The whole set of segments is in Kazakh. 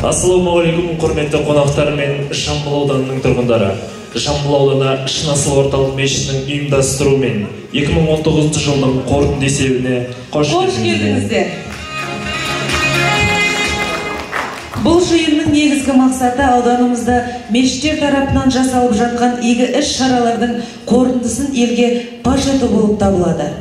Ассалаумағалейкум, құрметті қонақтар мен Жамбыл ауданының тұрғындары. Жамбыл ауданы Шын Асыл орталық мешітінің ұйымдастыруымен 2019 жылдың қорытынды есебіне қош келдіңіздер. Бұл жиынның негізгі мақсаты ауданымызда мешіттер тарапынан жасалып жатқан игі іс-шаралардың қорытындысын елге паш ету болып табылады.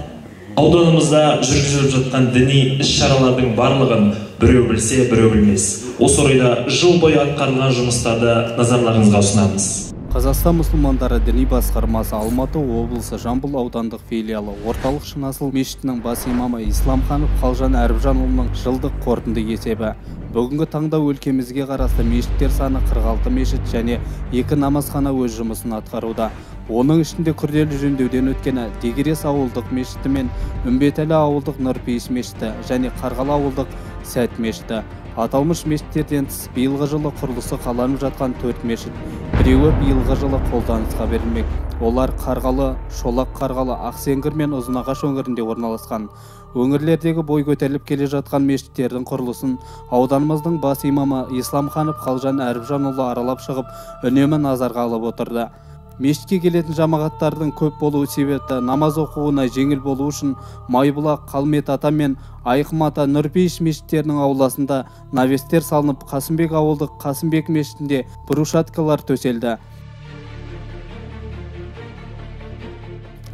Ауданымызда жүргізіліп жатқан діни іс-шаралардың барлығын біреу білсе, біреу білмес. Осы орайда жыл бойы атқарылған жұмыстарды назарларыңызға ұсынамыз. Қазақстан мұсылмандары діни басқармасы Алматы облысы Жамбыл аудандық филиалы орталық Шын Асыл мешітінің бас имамы Исламханов Қалжан Әріпжанұлының жылдық қорытынды есебі. Бүгінгі таңда өлкемізге қарасты мешіттер саны 46 мешіт және 2 намазхана өз жұмысын атқаруда. Оның ішінде күрделі жөндеуден өткені Дегерес ауылдық мешіті мен Үмбетәлі ауылдық Нұрпейіс мешіті және Қарғалы ауылдық Сәт мешіті. Аталмыш мешіттерден тыс биылғы жылы құрылысы қаланып жатқан 4 мешіт. Біреуі биылғы жылы қолданысқа берілмек. Олар Қарғалы, Шолақ Қарғалы, Ақсеңгір мен Ұзынағаш өңірінде орналасқан. Өңірлердегі бой көтеріліп келе жатқан мешіттердің құрылысын ауданымыздың бас имамы Исламханов Қалжан Әріпжанұлы аралап шығып, үнемі назарға алып отырды. Мешітке келетін жамағаттардың көп болуы себепті намаз оқуына жеңіл болу үшін Майбұлақ, Қалмет ата мен Айқым ата Нұрпейіс мешіттерінің ауласында навестер салынып, Қасымбек ауылдық Қасымбек мешітінде брусчаткалар төселді.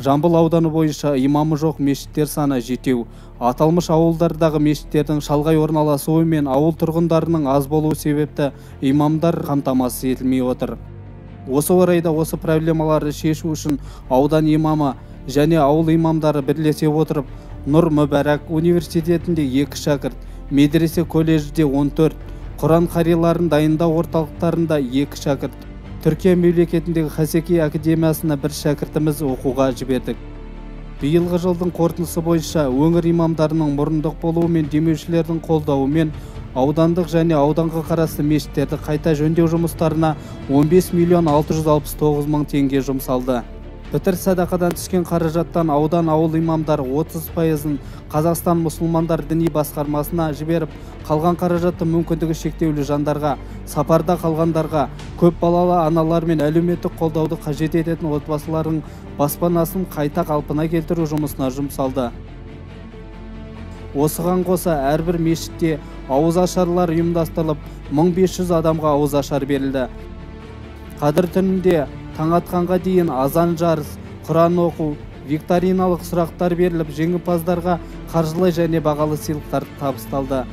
Жамбыл ауданы бойынша имамы жоқ мешіттер саны 7. Аталмыш ауылдардағы мешіттердің шалғай орналасуы мен ауыл тұрғындарының аз болуы себепті имамдар қамтамасыз етілмей отыр. Осы орайда осы проблемаларды шешу үшін аудан имамы және ауыл имамдары бірлесе отырып, Нұр Мүбәрак университетінде 2 шәкірт, медресе колледжде 14, Құран қариларын дайындау орталықтарында 2 шәкірт, Түркия мемлекетіндегі Хасеки академиясына 1 шәкіртіміз оқуға жібердік. Биылғы жылдың қорытындысы бойынша өңір имамдарының мұрындық болуы мен демеушілердің қолдауымен аудандық және ауданға қарасты мешіттерді қайта жөндеу жұмыстарына 15 миллион 669 мың теңге жұмсалды. Пітір садақадан түскен қаражаттан аудан ауыл имамдары 30%-ын Қазақстан мұсылмандар діни басқармасына жіберіп, қалған қаражатты мүмкіндігі шектеулі жандарға, сапарда қалғандарға, көп балалы аналар мен әлеуметтік қолдауды қажет ететін отбасылардың баспанасын қайта қалпына келтіру жұмысына жұмсалды. Осыған қоса әрбір мешітте ауызашарлар ұйымдастырылып, 1500 адамға ауызашар берілді. Қадір түнінде таң атқанға дейін азан жарыс, Құран оқу, викториналық сұрақтар беріліп, жеңімпаздарға қаржылай және бағалы сыйлықтар табысталды.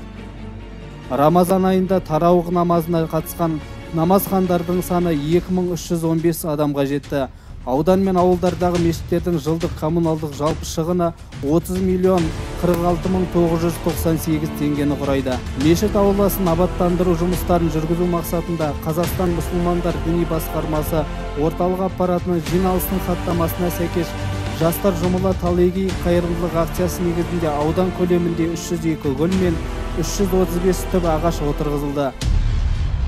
Рамазан айында тарауық намазына қатысқан намазхандардың саны 2315 адамға жетті. Аудан мен ауылдардағы мешіттердің жылдық коммуналдық жалпы шығыны 30 миллион 46 мың 998 теңгені құрайды. Мешіт ауласын абаттандыру жұмыстарын жүргізу мақсатында Қазақстан мұсылмандар діни басқармасы орталық аппаратының жиналысының хаттамасына сәйкес жастар жұмыла талеги қайырымдылық акциясы негізінде аудан көлемінде 302 гүл мен 335 түп ағаш отырғызылды.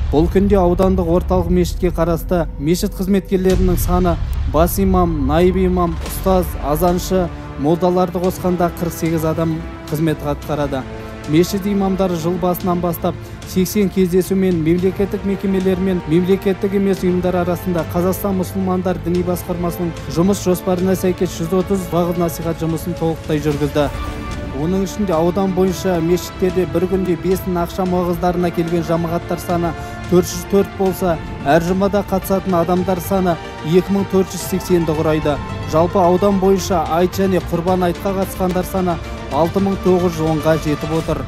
Бұл күнде аудандық орталық мешітке қарасты мешіт қызметкерлерінің саны бас имам, найб имам, ұстаз, азаншы, молдаларды қосқанда 48 адам қызмет атқарады. Мешіт имамдары жыл басынан бастап 80 кездесумен мемлекеттік мекемелер мен мемлекеттік емес ұйымдар арасында Қазақстан мұсылмандар діни басқармасының жұмыс жоспарына сәйкес 130 бағыт насихат жұмысын толықтай жүргізді. Оның ішінде аудан бойынша мешіттерде бір күнде 5 ақшам уағыздарына келген жамағаттар саны 404 болса, әр жұмада қатысатын адамдар саны 2480-ді құрайды. Жалпы аудан бойынша айт және құрбан айтқа қатысқандар саны 6910-ға жетіп отыр.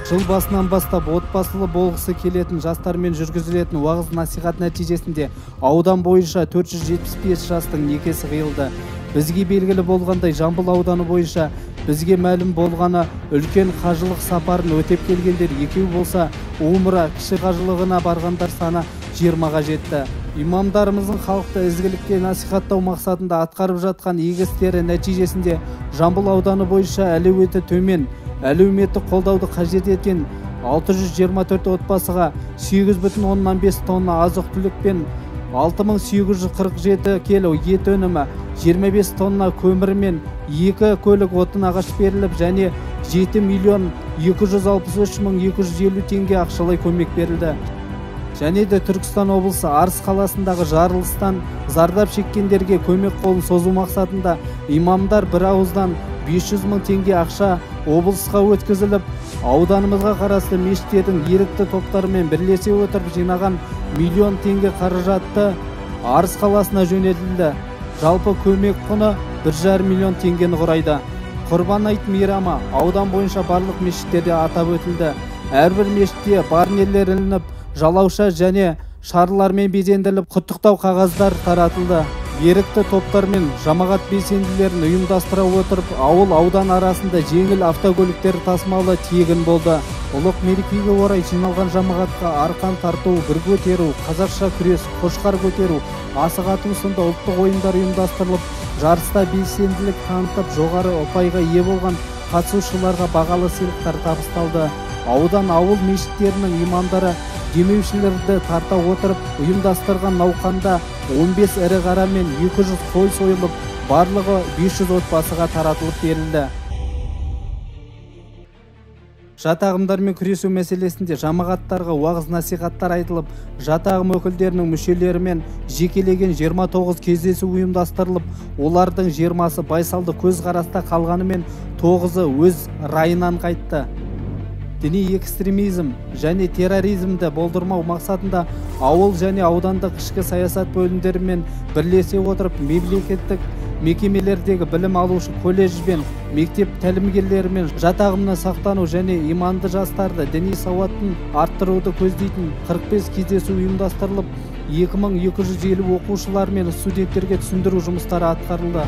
Жыл басынан бастап отбасылы болғысы келетін жастармен жүргізілетін уағыз насихат нәтижесінде аудан бойынша 475 жастың некесі қиылды. Бізге белгілі болғандай Жамбыл ауданы бойынша бізге мәлім болғаны үлкен қажылық сапарын өтеп келгендер 2 болса, умра кіші қажылығына барғандар саны 20-ға жетті. Имамдарымыздың халықты ізгілікке насихаттау мақсатында атқарып жатқан игі істері нәтижесінде Жамбыл ауданы бойынша әлеуеті төмен, әлеуметтік қолдауды қажет еткен 624 отбасыға 8,5 тонна азық-түлік пен 6847 келі ет өнімі, 25 тонна көмір мен 2 көлік отын ағаш беріліп және 7 миллион 263.250 теңге ақшалай көмек берілді. Және де Түркістан облысы Арыс қаласындағы жарылыстан зардап шеккендерге көмек қолын созу мақсатында имамдар бір ауыздан 500.000 теңге ақша облысқа өткізіліп, ауданымызға қарасты мешіттердің ерікті топтарымен бірлесе отырып жинаған 1 миллион теңге қаражатты Арыс қаласына жөнелтілді. Жалпы көмек құны 1,5 миллион теңгені құрайды. Құрбан айт мейрамы аудан бойынша барлық мешіттерде атап өтілді. Әрбір мешітте барнелер ілініп, жалауша және шарлармен безендіріліп, құттықтау қағаздар таратылды. Ерікті топтар мен жамағат белсенділерін ұйымдастыра отырып, ауыл-аудан арасында жеңіл автокөліктер тасымалы тегін болды. Ұлық мерекеге орай жиналған жамағатқа арқан тарту, бір көтеру, қазақша күрес, қошқар көтеру, асық ату сынды ұлттық ойындар ұйымдастырылып, жарыста белсенділік танытып, жоғары ұпайға ие болған қатысушыларға бағалы сыйлықтар табысталды. Ауыл мешіттерінің имамдары демеушілерді тарта отырып, ұйымдастырған науқанда 15 ірі қара мен 200 қой сойылып, барлығы 500 отбасыға таратылып берілді. Жат ағымдармен күресу мәселесінде жамағаттарға уағыз насихаттар айтылып, жат ағым өкілдерінің мүшелерімен жекелеген 29 кездесу ұйымдастырылып, олардың 20-сы байсалды көзқараста қалғанымен 9-ы өз райынан қайтты. Діни экстремизм және терроризмді болдырмау мақсатында ауыл және аудандық ішкі саясат бөлімдерімен бірлесе отырып, мемлекеттік мекемелердегі білім алушы колледж бен мектеп тәлімгерлерімен жат ағымнан сақтану және иманды жастарды діни сауатын арттыруды көздейтін 45 кездесу ұйымдастырылып, 2250 оқушылар мен студенттерге түсіндіру жұмыстары атқарылды.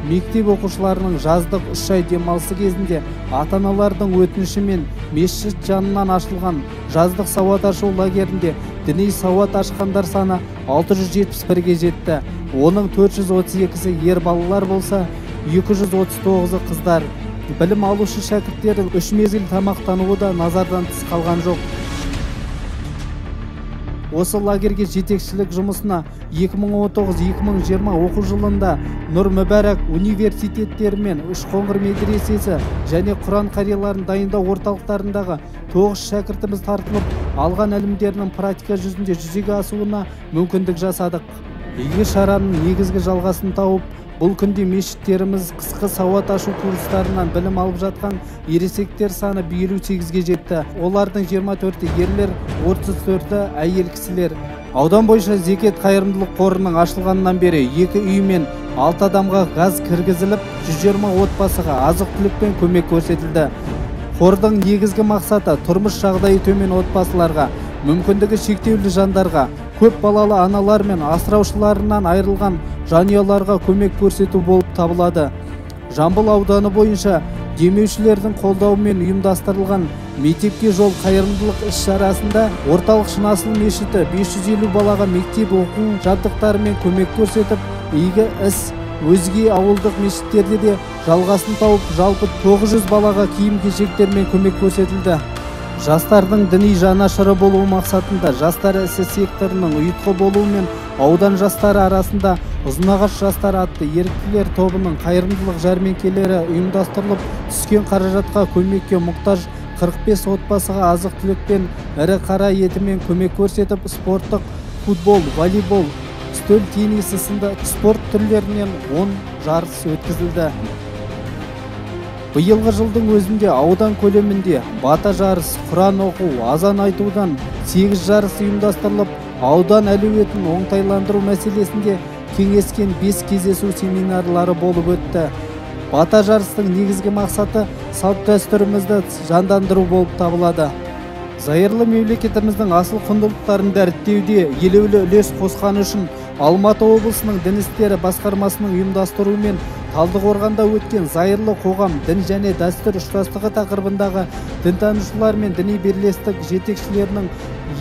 Мектеп оқушыларының жаздық 3 ай демалысы кезінде ата-аналардың өтінішімен мешіт жанынан ашылған жаздық сауат ашу лагерінде діни сауат ашқандар саны 671-ге жетті. Оның 432-сі ер балалар болса, 239-ы қыздар. Білім алушы шәкірттердің 3 мезгіл тамақтануы да назардан тыс қалған жоқ. Осы лагерге жетекшілік жұмысына 2019-2020 оқу жылында Нұр Мүбәрак университеттері мен Үшқоңыр медресесі және Құран қарияларын дайындау орталықтарындағы 9 шәкіртіміз тартылып, алған ілімдерінің практика жүзінде жүзеге асуына мүмкіндік жасадық. Игі шараның негізгі жалғасын тауып, бұл күнде мешіттеріміз қысқы сауат ашу курстарынан білім алып жатқан ересектер саны 58-ге жетті. Олардың 24-і ерлер, 34-і әйел кісілер. Аудан бойынша зекет қайырымдылық қорының ашылғаннан бері 2 үй мен 6 адамға газ кіргізіліп, 120 отбасыға азық-түлікпен көмек көрсетілді. Қордың негізгі мақсаты тұрмыс жағдайы төмен отбасыларға, мүмкіндігі шектеулі жандарға, көп балалы аналар мен асыраушыларынан айырылған жанұяларға көмек көрсету болып табылады. Жамбыл ауданы бойынша демеушілердің қолдауымен ұйымдастырылған мектепке жол қайырымдылық іс-шарасында орталық Шынасыл мешіті 550 балаға мектеп оқу жабдықтарымен көмек көрсетіп, игі іс өзге ауылдық мешіттерде де жалғасын тауып, жалпы 900 балаға киім-кешектермен көмек көрсетілді. Жастардың діни жанашыры болу мақсатында жастар ісі секторының ұйытқы болуымен аудан жастары арасында Ұзынағаш жастар атты еріктілер тобының қайырымдылық жәрмеңкелері ұйымдастырылып, түскен қаражатқа көмекке мұқтаж 45 отбасыға азық-түлікпен, ірі қара етімен көмек көрсетіп, спорттық футбол, волейбол, үстел теннисі сынды спорт түрлерінен 10 жарыс өткізілді. Биылғы жылдың өзінде аудан көлемінде бата жарыс, Құран оқу, азан айтудан 8 жарыс ұйымдастырылып, аудан әлеуетін оңтайландыру мәселесінде кеңескен 5 кездесу семинарлары болып өтті. Бата жарыстың негізгі мақсаты салт дәстүрімізді жандандыру болып табылады. Зайырлы мемлекетіміздің асыл құндылықтарын дәріптеуде елеулі үлес қосқаны үшін Алматы облысының дін істері басқармасының ұйымдастыруымен Талдықорғанда өткен зайырлы қоғам, дін және дәстүр ұштастығы тақырыбындағы дінтанушылар мен діни бірлестік жетекшілерінің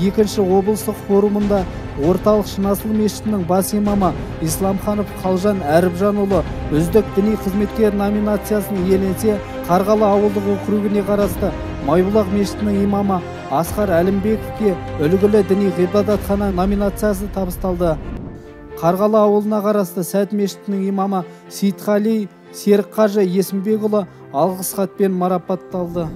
2-ші облыстық форумында орталық Шынасыл мешітінің бас имамы Исламханов Қалжан Әріпжанұлы үздік діни қызметкер номинациясын иеленсе, Қарғалы ауылдық округіне қарасты Майбұлақ мешітінің имамы Асқар Әлімбековке үлгілі діни ғибадатхана номинациясы табысталды. Қарғалы ауылына қарасты Сәт мешітінің имамы Сейітқали Серікқажы Есімбекұлы алғыс хатпен марапатталды.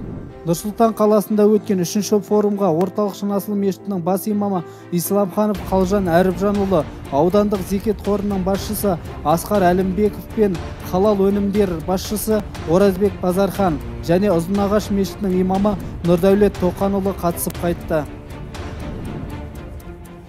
Нұр-Сұлтан қаласында өткен 3-ші форумға орталық Шынасыл мешітінің бас имамы Исламханов Қалжан Әріпжанұлы, аудандық зекет қорының басшысы Асқар Әлімбеков пен халал өнімдер басшысы Оразбек Базархан және Ұзынағаш мешітінің имамы Нұрдәулет Тоқанұлы қатысып қайтты.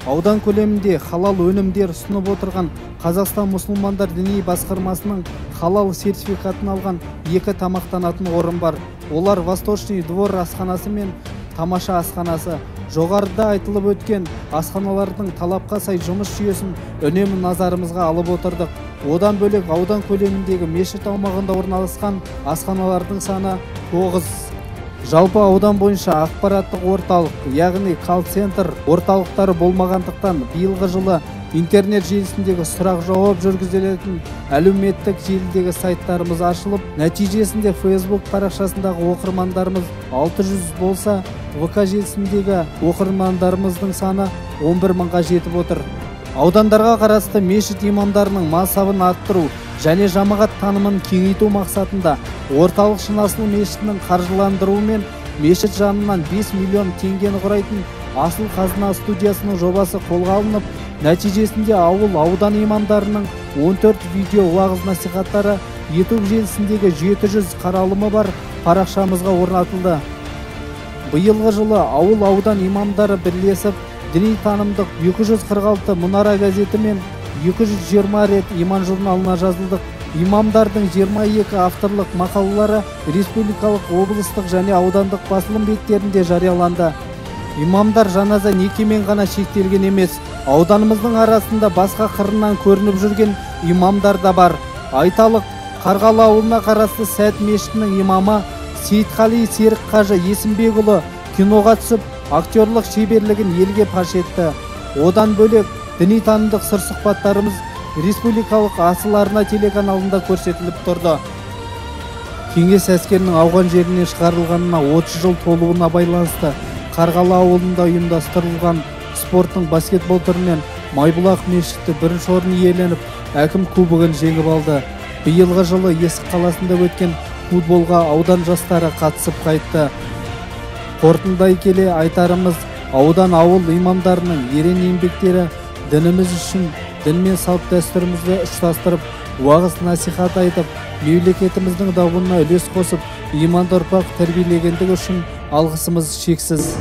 Аудан көлемінде халал өнімдер ұсынып отырған Қазақстан мұсылмандар діни басқармасының халал сертификатын алған 2 тамақтанатын орын бар. Олар Восточный двор асханасы мен Тамаша асханасы. Жоғарыда айтылып өткен асханалардың талапқа сай жұмыс жүйесін үнемі назарымызға алып отырдық. Одан бөлек аудан көлеміндегі мешіт аумағында орналасқан асханалардың саны 9. Жалпы аудан бойынша ақпараттық орталық, яғни колл-центр орталықтары болмағандықтан биылғы жылы интернет желісіндегі сұрақ-жауап жүргізілетін әлеуметтік желідегі сайттарымыз ашылып, нәтижесінде Facebook парақшасындағы оқырмандарымыз 600 болса, ВК желісіндегі оқырмандарымыздың саны 11 мыңға жетіп отыр. Аудандарға қарасты мешіт имамдарының мансабын арттыру және жамағат танымын кеңейту мақсатында орталық Шынасыл мешітінің қаржыландыруымен мешіт жанынан 5 миллион теңгені құрайтын Асыл қазына студиясының жобасы қолға алынып, нәтижесінде аудан имамдарының 14 видео уағыз насихаттары YouTube желісіндегі 700 қаралымы бар парақшамызға орнатылды. Биылғы жылы аудан имамдары бірлесіп діни танымдық 246 мұнара газеті мен 220 рет иман журналына жазылдық. Имамдардың 22 авторлық мақалалары республикалық, облыстық және аудандық басылым беттерінде жарияланды. Имамдар жаназа некемен ғана шектелген емес, ауданымыздың арасында басқа қырынан көрініп жүрген имамдар да бар. Айталық, Қарғалы ауылына қарасты Сәт мешітінің имамы Сейітқали Серік Қажы Есімбекұлы киноға түсіп, актерлық шеберлігін елге паш етті. Одан бөлек діни танымдық сыр сұхбаттарымыз республикалық Асыл арна телеканалында көрсетіліп тұрды. Кеңес әскерінің ауған жерінен шығарылғанына 30 жыл толуына байланысты Қарғалы ауылында ұйымдастырылған спорттың баскетбол түрінен Майбұлақ мешіті бірінші орын иеленіп, әкім кубогын жеңіп алды. Биылғы жылы Есік қаласында өткен футболға аудан жастары қатысып қайтты. Қорытындай келе айтарымыз, ауыл имамдарының ерен еңбектері дініміз үшін, дін мен салт дәстүрімізді ұштастырып, уағыз насихат айтып, мемлекетіміздің дамуына үлес қосып, иманды ұрпақ тәрбиелегендігі үшін алғысымыз шексіз.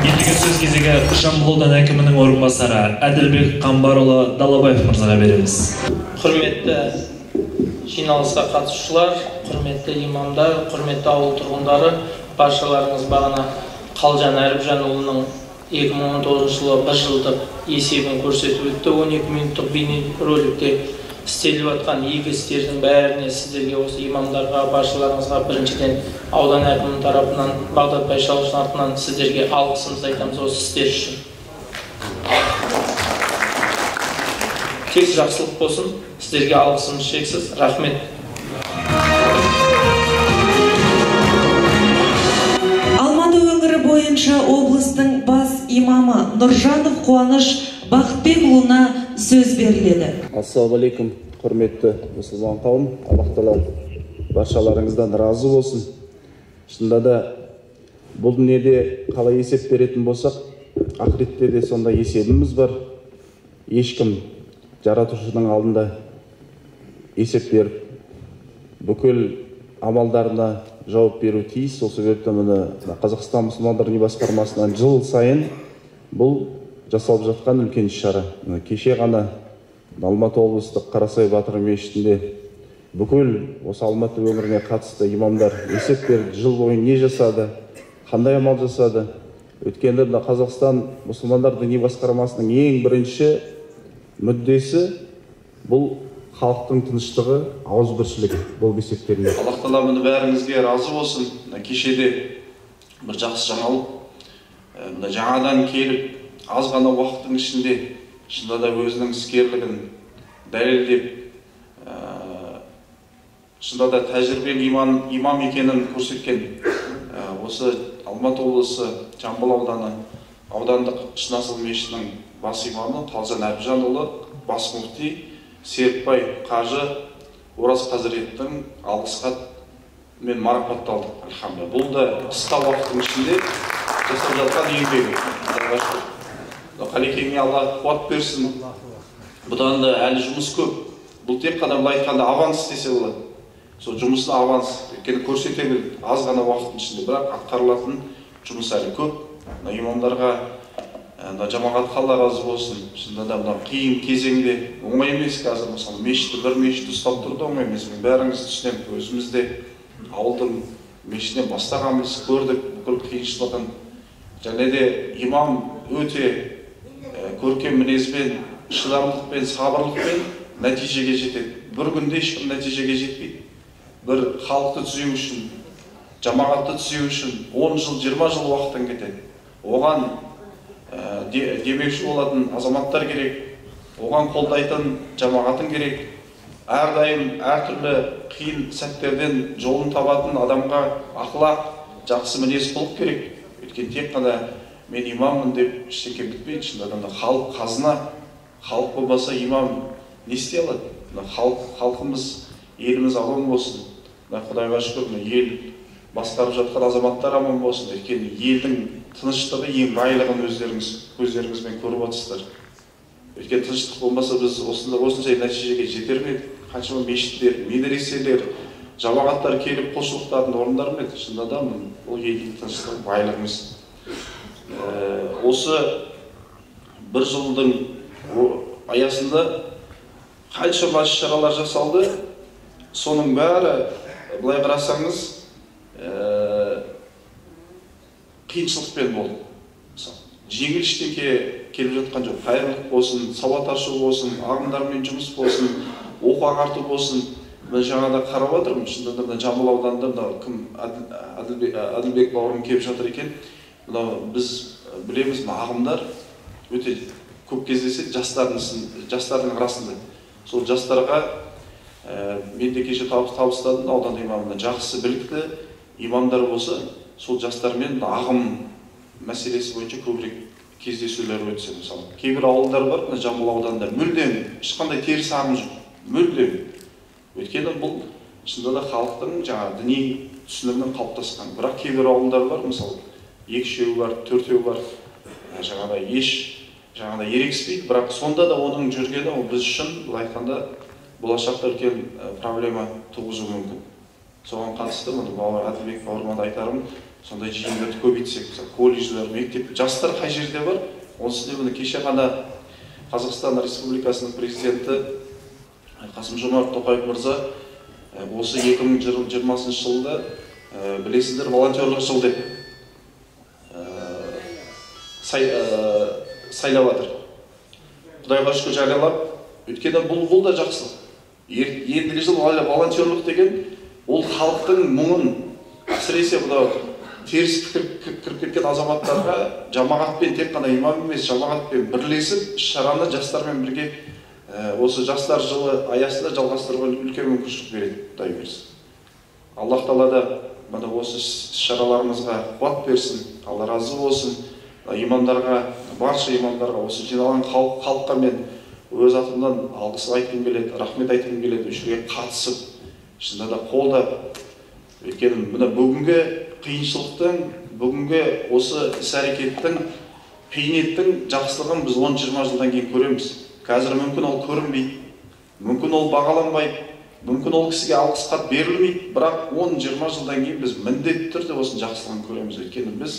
Ендігі сөз кезегі Жамбыл ауданы әкімінің орынбасары Әділбек Қамбарұлы Далабаев мырзаға береміз. Құрметті жиналысқа қатысушылар, құрметті имамдар, құрметті ауыл тұрғындары, баршаларыңыз бағана Қалжан Әріпжанұлының 2019 жылы 1 жылдық есебін көрсетіп өтті. 12 минуттық бейне роликте істеліп жатқан игі істердің бәріне сіздерге, осы имамдарға, баршаларыңызға біріншіден аудан әкімінің тарапынан, Бағдат Байшаловтың атынан сіздерге алғысымызды айтамыз осы істер үшін. Тек жақсылық болсын, сіздерге алғысымыз шексіз. Рахмет. Алматы өңірі бойынша облыстың бас имамы Нұржанов Қуаныш Бақытбекұлына сөз беріледі. Ассалаумағалейкум, құрметті мұсылман қауым, Аллах тағала баршаларыңыздан разы болсын. Шынында да бұл дүниеде қалай есеп беретін болсақ, ақыретте де сонда есебіміз бар. Ешкім жаратушының алдында есеп беріп, бүкіл амалдарына жауап беру тиіс. Сол себепті міне Қазақстан мұсылмандар діни басқармасынан жыл сайын бұл жасалып жатқан үлкен шара. Кеше ғана Алматы облыстық Қарасай Батыр мешітінде бүкіл осы Алматы өңіріне қатысты имамдар есеп берді, жыл бойы не жасады, қандай амал жасады. Өткенде Қазақстан мұсылмандар діни басқармасының ең бірінші мүддесі бұл халықтың тыныштығы, ауызбіршілігі болып есептелінеді. Аллах тағала мұны бәріңізге разы болсын. Кешеде бір жақсы жаңалық, жаңадан келіп, аз ғана уақыттың ішінде шынында да өзінің іскерлігін дәлелдеп, шынында да тәжірибелі имам екенін көрсеткен осы Алматы облысы Жамбыл ауданы аудандық Шынасыл мешітінің бас имамы Қалжан Әріпжанұлы, бас муфти Серікбай Қажы Ораз Қазіреттің алғыс хатымен марапатталдық, альхамдулилля. Бұл да қысқа уақыттың ішінде жасап жатқан еңбегі. Қалекеңе Алла қуат берсін. Бұдан да әлі жұмыс көп. Бұл тек қана былай айтқанда аванс десе болады. Сол жұмысына аванс. Өйткені көрсете білді аз ғана уақыттың ішінде, бірақ атқарылатын жұмыс әлі көп. Имамдарға, жамағатқа Алла разы болсын. Шынында да мына қиын кезеңде оңай емес қазір. Мысалы, бір мешітті ұстап тұрды оңай емес. Мен бәріңіз түсінемін. Өзіміз де ауылдың мешітінен бастағанбыз, көрдік бүкіл қиыншылығын. Және де имам өте көркем мінезбен, шыдамдықпен, сабырлықпен нәтижеге жетеді. Бір күнде ешкім нәтижеге жетпейді. Бір халықты түзеу үшін, жамағатты түзеу үшін 10 жыл, 20 жыл уақыттан кетеді. Оған демеуші болатын азаматтар керек, оған қолдайтын жамағатын керек. Әрдайым әртүрлі қиын сәттерден жолын табатын адамға ақылақ, жақсы мінез құлық керек. Өйткені тек қана мен имаммын деп ештеңе бітпейді. Шынында да халық қазына, халық болмаса имам не істей алады? Халқымыз, еліміз аман болсын. Құдайға шүкір, ел басқарып жатқан азаматтар аман болсын. Өйткені елдің тыныштығы ең байлығын көздеріңізбен көріп отырсыздар. Өйткені тыныштық болмаса біз осындай нәтижеге жетер ме едік? Қаншама мешіттер, медреселер, жамағаттар келіп құлшылықтарын орындар ма еді? Шынында да ол елдің тыныштығы байлығымыз. Осы бір жылдың аясында қаншама шаралар жасалды. Соның бәрі былай қарасаңыз қиыншылықпен болды. Жеңіл ештеңе келіп жатқан жоқ. Қайырымдылық болсын, сауат ашу болсын, ағымдармен жұмыс болсын, оқу ағарту болсын. Мен жаңада қарап отырмын. Шынында да Жамбыл ауданында кім Әділбек бауырым келіп жатыр екен. Біз білеміз, ағымдар өте көп кездеседі жастардың арасында. Сол жастарға мен де кеше табыстадым, аудан имамына жақсы білікті имамдар болса, сол жастармен ағым мәселесі бойынша көбірек кездесулер өтсе. Мысалы, кейбір ауылдар бар, Жамбыл ауданында мүлдем ешқандай теріс ағым жоқ, мүлдем. Өйткені бұл шынында да халықтың діни түсінігінің қалыптасқан. Бірақ кейбір ауылдар бар, мысалы, 2-3 бар, 4 бар, ерекспейді, бірақ сонда да оның жүргені ол біз үшін былай айтқанда болашақта үлкен проблема туғызуы мүмкін. Соған қатысты Әділбек бауырыма да айтарым, сондай жиындарды көбейтсек, колледждер, мектеп, жастар қай жерде бар? Осында кеше ғана Қазақстан Республикасының президенті Қасым-Жомарт Тоқаев мырза осы 2020 жылда білесіздер, волонтерлық жыл деп сайлап жатыр. Құдайға шүкір жариялап, өйткені бұл да жақсылық. Ендігі жыл волонтерлық деген ол халықтың мұңын, әсіресе теріс пікір кіріп кеткен азаматтарға жамағатпен, тек қана имам емес, жамағатпен бірлесіп, шараны жастармен бірге осы жастар жылы аясында жалғастыруға үлкен мүмкіншілік береді, Құдай берсін. Аллах Тағала осы шараларымызға қуат берсін, Алла разы болсын. Имамдарға, барша имамдарға, осы жиналған халыққа мен өз атымнан алғыс айтқым келеді, рахмет айтқым келеді, үшірге қатысып, шынында да қолдап. Өйткені бүгінгі қиыншылықтың, бүгінгі осы іс-әрекеттің, қиынеттің жақсылығын біз 10-20 жылдан кейін көреміз. Қазір мүмкін ол көрінбейді, мүмкін ол бағаланбайды, мүмкін ол кісіге алғыс хат берілмейді, бірақ 10-20 жылдан кейін біз міндетті түрде осының жақсылығын көреміз. Өйткені біз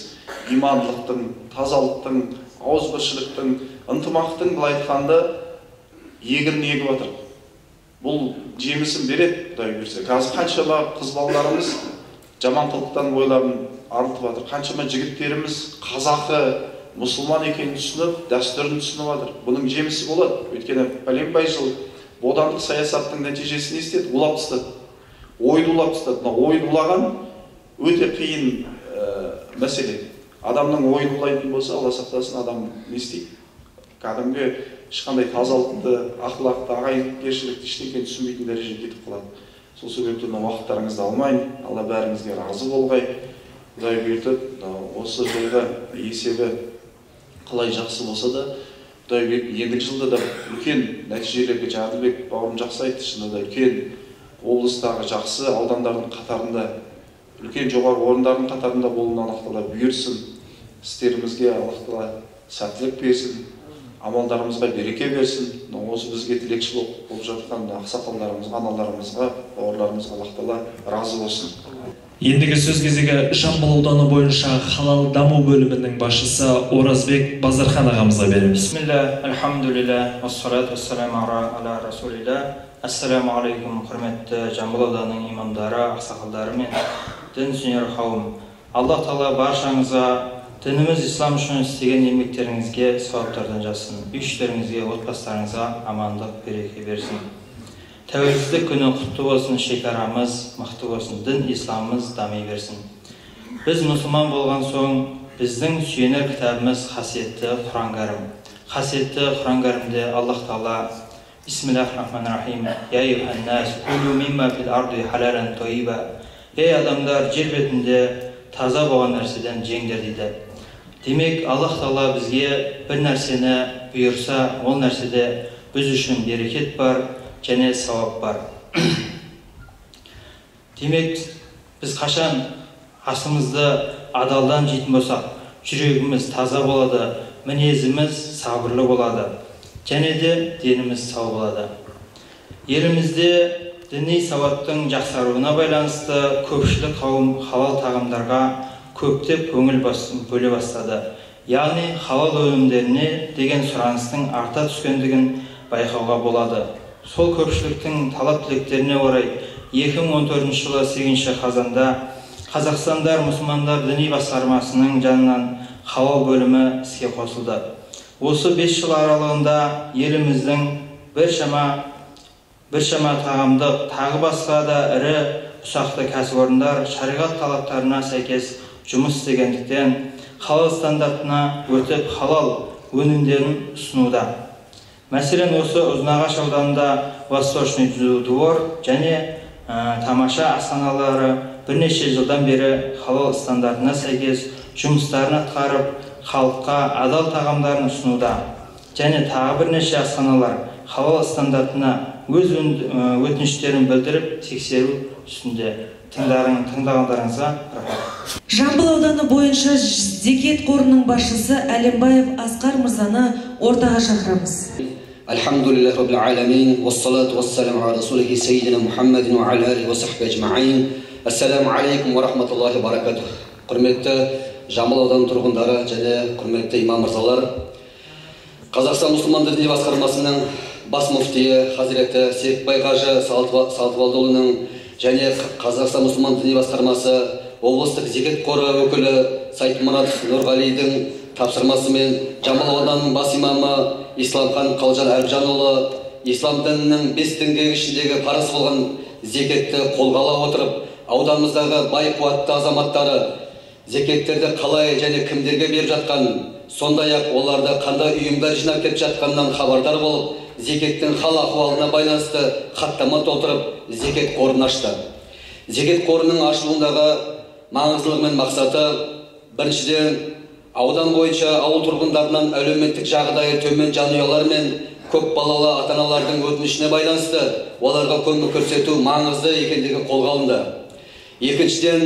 имандылықтың, тазалықтың, ауызбіршіліктің, ынтымақтың былай айтқанда егінін егіп жатыр. Бұл жемісін береді, Құдай берсе. Қазір қаншама қыз балаларымыз жаман қылықтан ойларын арылтып жатыр. Қаншама жігіттеріміз қазақы, мұсылман екенін түсініп, дәстүрін түсініп жатыр. Бұның жемісі болады. Өйткені пәленбай жыл бодандық саясаттың нәтижесін естеді, улап тастады. Ойды улап тастады. Ойды улаған өте қиын мәселе. Адамның ойын улайтын болса, Алла сақтасын, адам не істейді? Кәдімгі ешқандай тазалықты, ақылақты, ағайындершілікті ештеңені түсінбейтін дәрежеге кетіп қалады. Сол себептен уақыттарыңызды алмайын, Алла бәріңізге разы болғай. Құдай бұйыртып, осы жылғы есебі қалай жақсы болса да, Құдай бұйыртып, ендігі жылда да үлкен нәтижелерге Әділбек бауырым жақсы айтты, шынында да үлкен облыстағы жақсы аудандардың қатарында, үлкен жоғары орындардың қатарында болуына Аллах Тағала бұйырсын. Істерімізге Аллах Тағала сәттілік берсін, амалдарымызға береке берсін. Осы бізге тілекші болып жатқан ақсақалдарымызға, аналарымызға, бауырларымызға Аллах Тағала разы болсын. Ендігі сөз кезегі Жамбыл ауданы бойынша халал даму бөлімінің басшысы Оразбек Базархан ағамызға береміз. Бисмилля, альхамдулилля, ассалату ассаламу аля расулилля. Ассаламу алейкум, құрметті Жамбыл ауданының имамдары, ақсақалдары мен дін сүйер қауым. Аллах Тағала баршаңызға дініміз ислам үшін істеген еңбектеріңізге сауаптардан жазсын. Үй-іштеріңізге, отбасыларыңызға амандық, береке берсін. Тәуелсіздік күні құтты болсын, шекарамыз мықты болсын, дін исламымыз дами берсін. Біз мұсылман болған соң, біздің сүйенер кітабымыз қасиетті Құран кәрім. Қасиетті Құран кәрімде Аллах Тағала Бисмиллахир-рахманир-рахим. Я юханнас, кулу мимма фил арди халалан тойиба. Ей адамдар, жер бетінде таза болған нәрседен жеңдер дейді. Демек, Аллах Тағала бізге бір нәрсені бұйырса, ол нәрседе біз үшін берекет бар және сауап бар. Демек, біз қашан асымызды адалдан жейтін болсақ, жүрегіміз таза болады, мінезіміз сабырлы болады, және де деніміз сау болады. Елімізде діни сауаттың жақсаруына байланысты көпшілік қауым халал тағамдарға көптеп көңіл бөле бастады. Яғни халал өнімдеріне деген сұраныстың арта түскендігін байқауға болады. Сол көпшіліктің талап тілектеріне орай 2014 жылы 8 қазанда Қазақстандар мұсылмандар діни басқармасының жанынан халал бөлімі іске қосылды. Осы 5 жыл аралығында еліміздің біршама тағамдық, тағы басқа да ірі ұсақты кәсіпорындар шариғат талаптарына сәйкес жұмыс істегендіктен халал стандартына өтіп халал өнімдерін ұсынуда. Мәселен, осы Ұзынағаш ауданында Восточный двор және тамаша асханалары бірнеше жылдан бері халал стандартына сәйкес жұмыстарын атқарып, халыққа адал тағамдарын ұсынуда. Және тағы бірнеше асханалар халал стандартына өз өтініштерін білдіріп тексеру үстінде. Тыңдағандарыңызға рахмет. Жамбыл ауданы бойынша зекет қорының басшысы Әлембаев Асқар мырзаны ортаға шақырамыз. Альхамдулиллах раббил аламин, вассалату вассаламу аля расулихи саййидина Мухаммадин ва аля алихи ва сахбихи аджмаин. Ассаламу алейкум ва рахматуллахи ва баракатух. Құрметті Жамбыл ауданы тұрғындары және құрметті имам мырзалар, Қазақстан мұсылмандар діни басқармасының бас муфтиі Хазіреті Серікбай Қажы Салтыбалдыұлының және Қазақстан мұсылман діни басқармасы облыстық зекет қоры өкілі Сайтмұрат Нұрғалидің тапсырмасымен Жамбыл ауданының бас имамы Исламхан Қалжан Әріпжанұлы ислам дінінің 5 діңгегі ішіндегі парыз болған зекетті қолға ала отырып, ауданымыздағы бай қуатты азаматтары зекеттерді қалай және кімдерге беріп жатқан, сондай-ақ оларды қандай ұйымдар жинап кетіп жатқанынан хабардар болып, зекеттің хал ахуалына байланысты хаттама толтырып, зекет қорын ашты. Зекет қорының ашылуындағы маңыздылығы мен мақсаты, біріншіден, аудан бойынша ауыл тұрғындарынан әлеуметтік жағдайы төмен жанұялар мен көп балалы ата-аналардың өтінішіне байланысты оларға көмек көрсету маңызды екендігі қолға алынды. Екіншіден,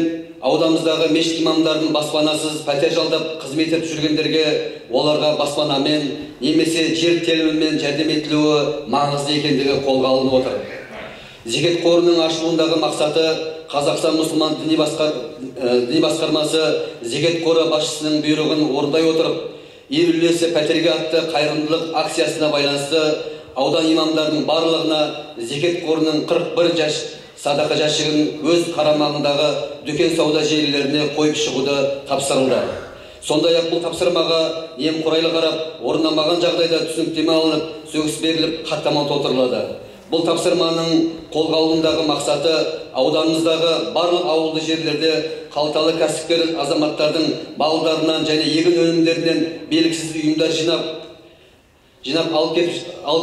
ауданымыздағы мешіт имамдардың баспанасыз пәтер жалдап қызмет етіп жүргендерге оларға баспанамен немесе жер телімімен жәрдем етілуі маңызды екендігі қолға алынып отыр. Зекет қорының ашылуындағы мақсаты Қазақстан мұсылман діни басқармасы зекет қоры басшысының бұйрығын орындай отырып, ел үлесі пәтерге атты қайырымдылық акциясына байланысты аудан имамдардың барлығына зекет қорының 41 садақа жәшігін өз қарамағындағы дүкен сауда желілеріне қойып шығуды тапсырылды. Сондай-ақ бұл тапсырмаға немқұрайлы қарап, орындамаған жағдайда түсініктеме алынып, сөгіс беріліп, хаттама толтырылады. Бұл тапсырманың қолға алуындағы мақсаты ауданымыздағы барлық ауылды жерлерде қалталы кәсіпкер азаматтардың малдарынан және егін өнімдерінен белгісіз ұйымдар жинап алып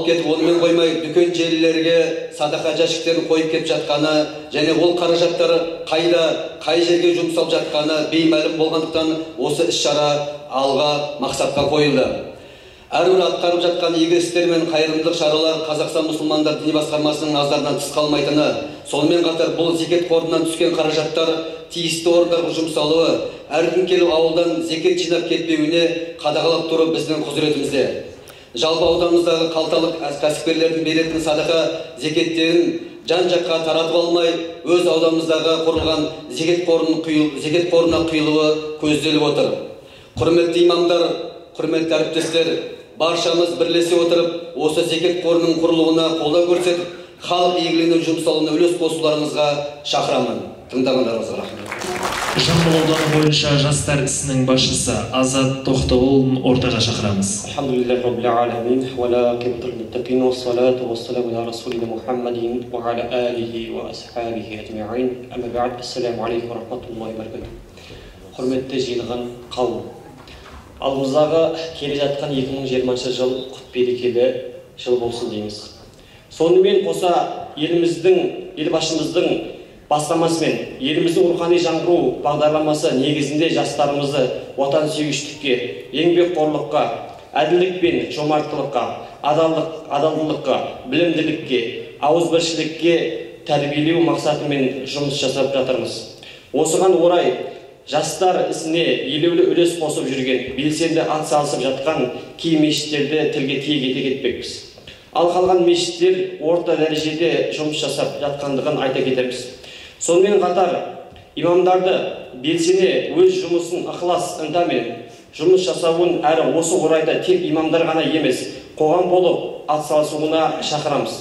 кетіп, онымен қоймай дүкен желілерге садақа жәшіктерін қойып кетіп жатқаны және ол қаражаттар қай жерге жұмсалып жатқаны беймәлім болғандықтан осы іс-шара алға мақсатқа қойылды. әрбір атқарып жатқан игі істер мен қайырымдылық шаралар Қазақстан мұсылмандар діни басқармасының назарынан тыс қалмайтыны, сонымен қатар бұл зекет қорынан түскен қаражаттар тиісті орындарға жұмсалуы, әркім келіп ауылдан зекет жинап кетпеуіне қадағалап тұру біздің құзыретімізде. Жалпы ауданымыздағы қалталық кәсіпкерлердің беретін садақа зекеттерін жан-жаққа таратып алмай, өз ауданымыздағы құрылған зекет қорына құйылуы көзделіп отыр. Құрметті имамдар, құрметті әріптестер, баршамыз бірлесе отырып, осы зекет қорының құрылуына қолдау көрсетіп, халық игілігіне жұмсалуына үлес қосуларыңызға шақырамын. Тыңдағандарыңызға рахмет. Жамбыл ауданы бойынша жастар ісінің басшысы Азат Тоқтоғұлын ортаға шақырамыз. Алхамдулиллахи раббил аламин ва лақибатул муттақин ва салату ва саламу аля расулина Мухаммадин ва аля алихи ва асхабихи ажмаин. Амма ба'д. Ассаламу алейкум ва рахматуллахи ва баракатух. Құрметті жиылған қауым. Алдымыздағы келе жатқан 2020 жыл құт берекелі жыл болсын дейміз. Сонымен қоса елбасымыздың бастамасымен еліміздің рухани жаңғыру бағдарламасы негізінде жастарымызды отансүйгіштікке, еңбекқорлыққа, әділдік пен жомарттылыққа, адалдыққа, білімділікке, ауызбіршілікке тәрбиелеу мақсатымен жұмыс жасап жатырмыз. Осыған орай жастар ісіне елеулі үлес қосып жүрген, белсенді ат салысып жатқан кей мешіттерді тілге тиек ете кетпекпіз. Ал қалған мешіттер орта дәрежеде жұмыс жасап жатқандығын айта кетеміз. Сонымен қатар имамдарды белсене өз жұмысын ықылас ынтамен жұмыс жасауын әрі осы орайда тек имамдар ғана емес, қоғам болып атсалысуына шақырамыз.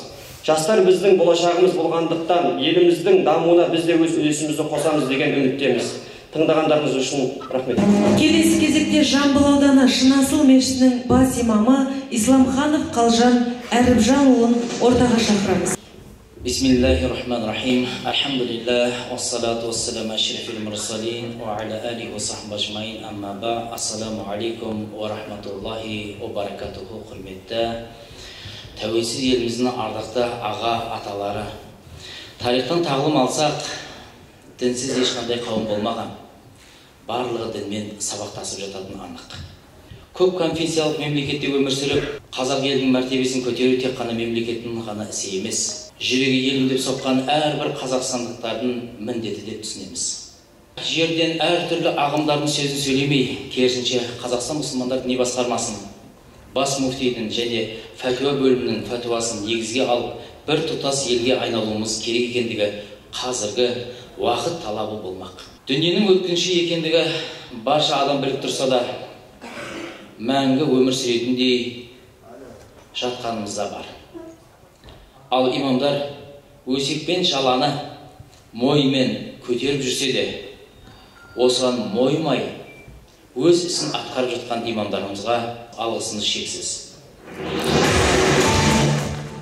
Жастар біздің болашағымыз болғандықтан еліміздің дамуына біз де өз үлесімізді қосамыз деген үміттеміз. Тыңдағандарыңыз үшін рахмет. Келесі кезекте Жамбыл ауданы Шынасыл мешітінің бас имамы Исламханов Қалжан Әріпжанұлын ортаға шақырамыз. Бисмиллахир-рахманир-рахим. Алхамдулиллах, вассалату вассаламу ашрафил мурсалин ва аля алихи ва сахбихи ажмаин. Амма ба. Ассаламу алейкум ва рахматуллахи ва баракатуху. Құрметті тәуелсіз еліміздің ардақты аға аталары. Тарихтан тағылым алсақ, дінсіз ешқандай қауым болмаған. Барлығы дінмен сабақтасып жататын анық. Көп конфессиялық мемлекетте өмір сүріп, қазақ елінің мәртебесін көтеру тек қана мемлекеттің ғана ісі емес, жүрегі елім деп соққан әрбір қазақстандықтардың міндеті деп түсінеміз. Жерден әртүрлі ағымдардың сөзін сөйлемей, керісінше Қазақстан мұсылмандар діни басқармасының, бас муфтидің және фәтуа бөлімінің фәтуасын негізге алып, бір тұтас елге айналуымыз керек екендігі қазіргі уақыт талабы болмақ. Дүниенің өткінші екендігі барша адам біліп тұрса да, мәңгі өмір сүретіндей жатқанымызда бар. Ал имамдар өсекпен шаланы мойымен көтеріп жүрсе де, осыған мойымай өз ісін атқарып жатқан имамдарымызға алғысымыз шексіз.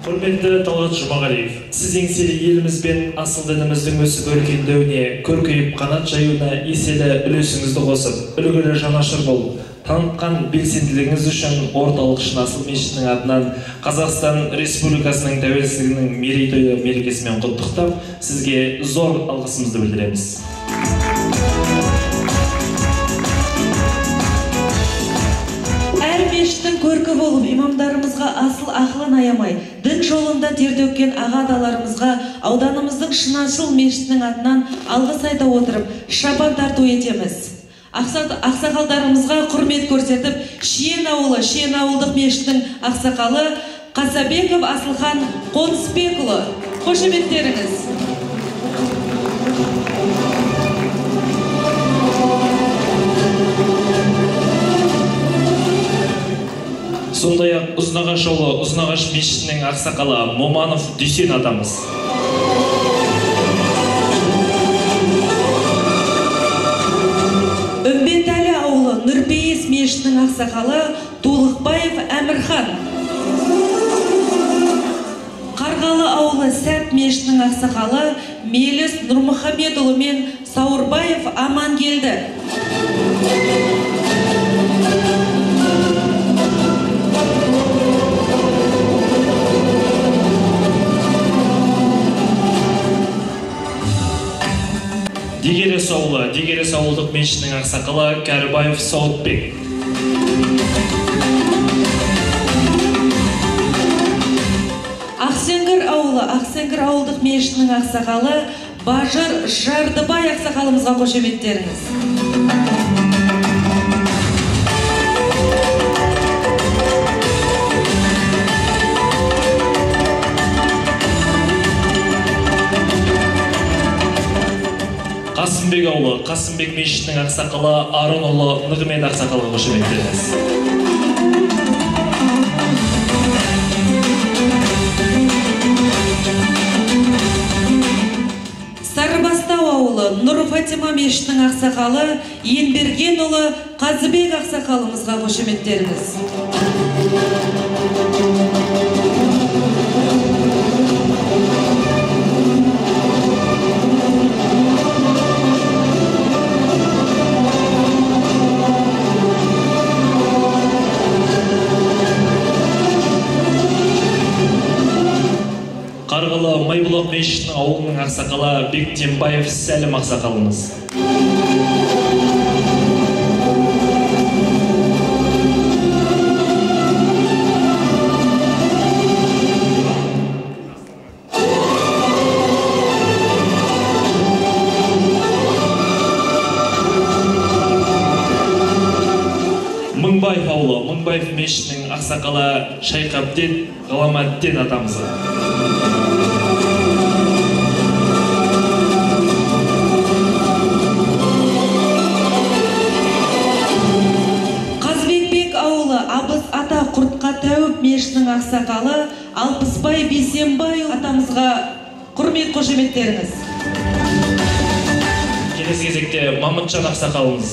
Құрметті Талғат Жұмағалиев, сіз еңселі еліміз бен асыл дініміздің өсіп өркендеуіне, көркейіп қанат жаюына еселі үлесіңізді қосып, үлгілі жанашыр болып, танытқан белсенділігіңіз үшін орталық Шынасыл мешітінің атынан Қазақстан Республикасының тәуелсіздігінің мерейтойы мерекесімен құттықтап, сізге зор алғысымызды білдіреміз. Әр мешіттің көркі болып, имамдарымызға асыл ақылын аямай, дін жолында тер төккен ағадаларымызға ауданымыздың Шынасыл мешітінің атынан алғыс айта отырып, шапан тарту етеміз. Ақсақалдарымызға құрмет көрсетіп, Шиен ауылдық мешіттің ақсақалы Қасабеков Асылхан Қонысбекұлы, қошеметтеріңіз. Сондай-ақ Ұзынағаш ауылы Ұзынағаш мешітінің ақсақалы Моманов Дүйсен атамыз. Үмбетәлі ауылы Нұрпейіс мешітінің ақсақалы Толықбаев Әмірхан. Қарғалы ауылы Сәт мешітінің ақсақалы Меліс Нұрмұхамедұлы мен Сауырбаев аман келді. Дегерес ауылдық мешітінің ақсақалы Кәрібаев Сауытбек. ауылы Ақсеңгір ауылдық мешітінің ақсақалы Бажар Жардыбай ақсақалымызға қошеметтеріңіз. Қасымбек ауылы Қасымбек мешітінің ақсақалы Арынұлы Нығмен ақсақалға қошеметтеріңіз. Сарыбастау ауылы Нұр Фатима мешітінің ақсақалы Енбергенұлы Қазыбек ақсақалымызға қошеметтеріңіз. Қарғылы Майбұлақ мешітінің ауылының ақсақалы Бектембаев Сәлім ақсақалымыз. Мыңбаев ауылы Мыңбаев мешітінің ақсақалы Шайқабден Ғаламадден атамызға. Абыз ата Құртқа тәуіп мешітінің ақсақалы Алпысбай Бейсенбай атамызға құрмет қошеметтеріңіз. Келесі кезекте Мамытжан ақсақалымыз.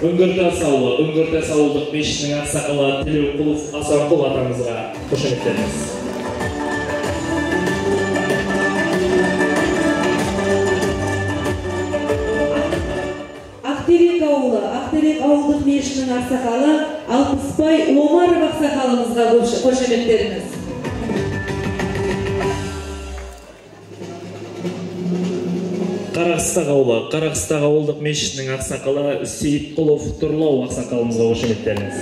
Үңгіртас ауылы Үңгіртас ауылдық мешітінің ақсақалы Тілеуқұлов Асанқұл атамызға қошеметтеріңіз. Ақтерек ауылы Ақтерек ауылдық мешітінің ақсақалы Алпысбай Омаров ақсақалымызға қошеметтеріңіз. Қарақыстақ ауылы Қарақыстақ ауылдық мешітінің ақсақалы Сейітқұлов Тұрлау ақсақалымызға қошеметтеріңіз.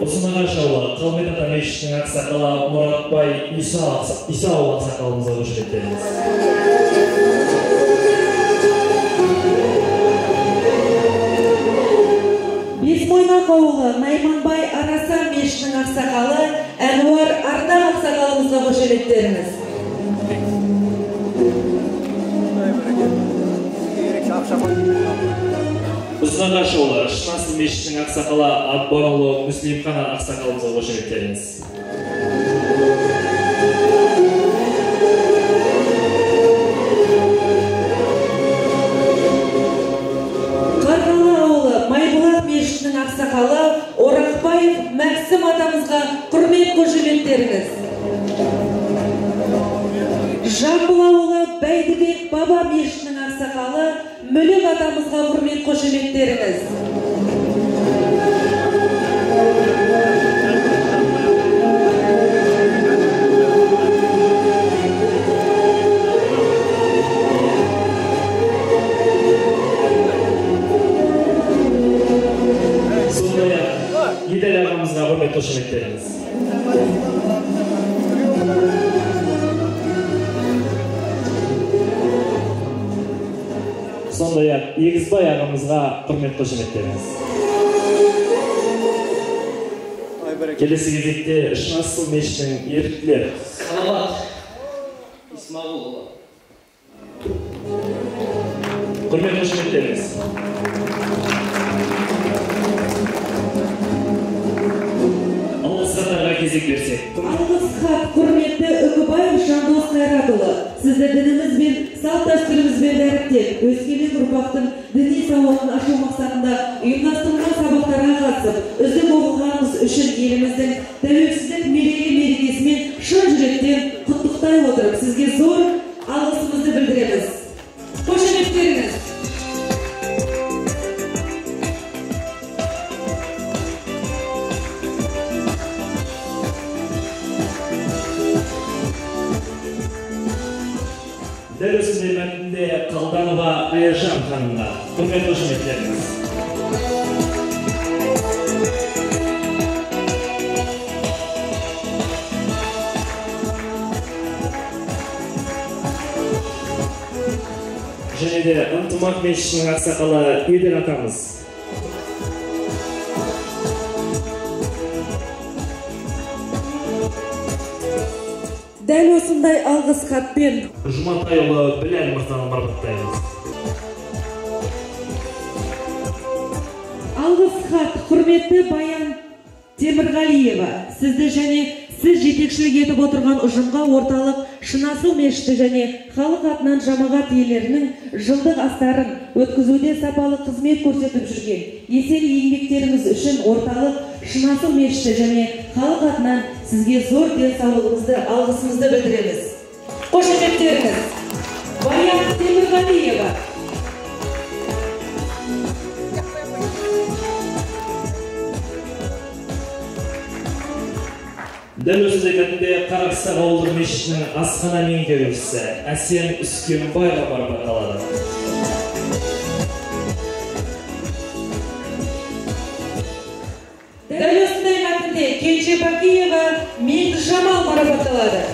Ұзынағаш ауылы Қалмет ата мешітінің ақсақалы Мұратбай Исау ақсақалымызға қошеметтеріңіз. Бесмойнақ ауылы Найманбай Арасан мешітінің ақсақалы Әнуар Ардақ ақсақалымызға қошеметтеріңіз. Ұзынағаш ауылы Шынасыл мешітінің ақсақалы Атбарұлы Мүслимхан ақсақалымызға қошеметтеріңіз. Мешітінің ақсақалы Орақбаев Мәксім атамызға құрмет қошеметтеріңіз. Жамбыл ауылы Бәйдібек Баба мешітінің ақсақалы Мүлік атамызға құрмет қошеметтеріңіз. Еділ ағамызға құрмет қошеметтеріңіз. Сондай-ақ Егізбай ағамызға құрмет қошеметтеріңіз. Келесі кезекте Шынасыл мешітінің еріктілер. Салават Исмағұлұлы. Құрмет қошеметтеріңіз. Кезек берсек. Алғыс хат құрметті Үкібаев Жандос Қайратұлы. Сізді дініміз бен салт дәстүрімізбен дәріптеп, өскелең ұрпақтың діни сауатын ашу мақсатында ұйымдастырылған сабақтарға қатысып, үздік оқығаныңыз үшін еліміздің тәуелсіздік мерекесімен шын жүректен құттықтай отырып, сізге зор алғысымызды білдіреміз. Қошеметтеріңіз. Дәл осындай мәтінде Қалданова Айжан ханымға құрмет қошеметтеріңіз. Және де ынтымақ мешітінің ақсақалы Еділ атамыз. Дәл осындай алғыс хатпен Жұматайұлы Біләл мырзаны марапаттаймыз. Алғыс хат құрметті Баян Темірғалиева, сізді және сіз жетекшілік етіп отырған ұжымға орталық Шынасу мешіті және халық атынан жамағат иелерінің жылдық астарын өткізуде сапалы қызмет көрсетіп жүрген еселі еңбектеріңіз үшін орталық Шынасу мешіті және халық атынан сізге зор денсаулығыңызды, алғысымызды білдіреміз. Қошеметтеріңіз Баян Темірғалиева. Дәл осындай мәтінде Қарақыстақ ауылдық мешітінің асхана меңгерушісі Әсем Үскенбайға марапатталады. Дәл осындай мәтінде Кенжебакиева Меңдіжамал марапатталады.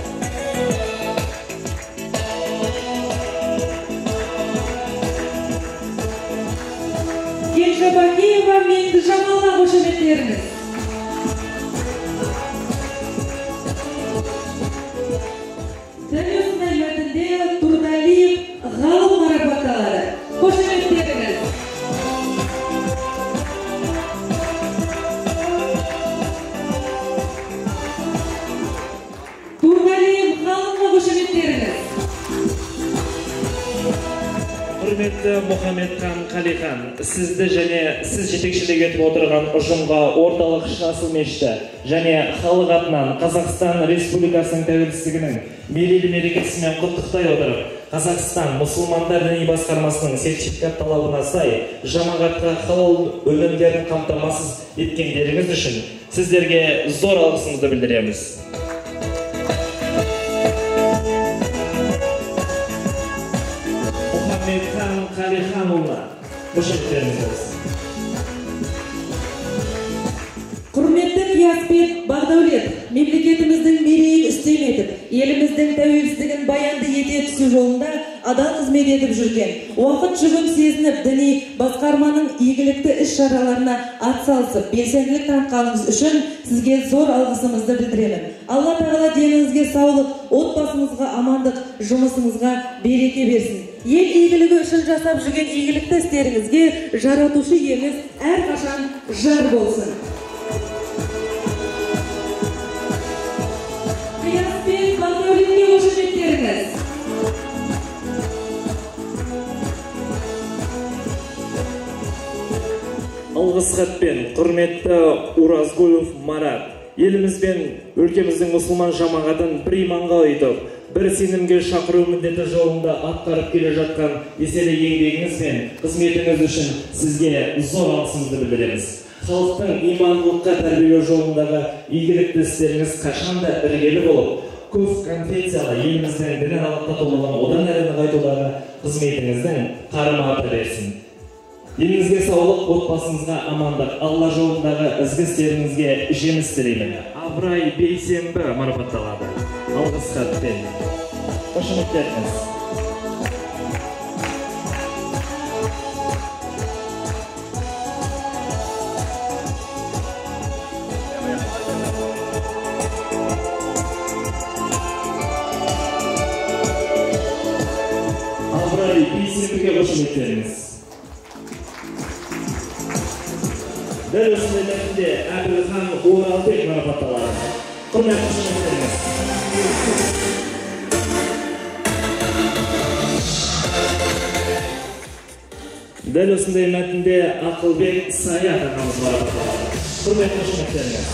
Кенжебакиева Меңдіжамалға қошеметтеріңіз. Дәл осындай мәтінде Турдалиев Ғалым марапатталады. Қошеметтеріңіз. Турдалиев Ғалымға қошеметтеріңіз. Құрметті Мұхамедхан Қалихан, сізді және сіз жетекшілік етіп отырған ұжымға орталық Шынасу мешіті және халық атынан Қазақстан Республикасының тәуелсіздігінің мерейлі мерекесімен құттықтай отырып, Қазақстан мұсылмандар діни басқармасының сертификат талабына сай жамағатқа халал өнімдерін қамтамасыз еткендеріңіз үшін сіздерге зор алғысымызды білдіреміз. Мұхамедхан Қалиханұлына қошеметтеріңіз болсын. Құрметті Қиясбек Бағдаулет, мемлекетіміздің мерейін үстем етіп, еліміздің тәуелсіздігін баянды ете түсу жолында адал қызмет етіп жүрген, уақыт жүгін сезініп, діни басқарманың игілікті іс-шараларына атсалысып, белсенділік танытқаныңыз үшін сізге зор алғысымызды білдіремін. Алла тағала деніңізге саулық, отбасыңызға амандық, жұмысыңызға береке берсін. Ел игілігі үшін жасап жүрген игілікті істеріңізге жаратушы иеміз әрқашан жар болсын. Қиясбек Бағдаулетке қошеметтеріңіз. Алғыс хатпен құрметті Уразгулов Марат, еліміз бен өлкеміздің мұсылман жамағатын бір иманға ұйытып, бір сенімге шақыру міндеті жолында атқарып келе жатқан еселі еңбегіңіз бен қызметіңіз үшін сізге зор алғысымызды білдіреміз. Халықтың имандылыққа тәрбиелеу жолындағы игілікті істеріңіз қашанда іргелі болып, көп конфессиялы еліміздің дінаралық татулығын одан әрі нығайтудағы қызметіңіздің қарымы берсін. Деніңізге саулық, отбасыңызға амандық, Алла жолындағы ізгі істеріңізге жеміс тілеймін. Абрай Бейсенбі марапатталады. Алғыс хатпен. Қошеметтеріңіз. Абрай Бейсенбіге қошеметтеріңіз. Дәл осындай мәтінде Әбілхан Оралбек марапатталады. Құрмет қошеметтеріңіз. Дәл осындай мәтінде Ақылбек Саят ағамыз марапатталады. Құрмет қошеметтеріңіз.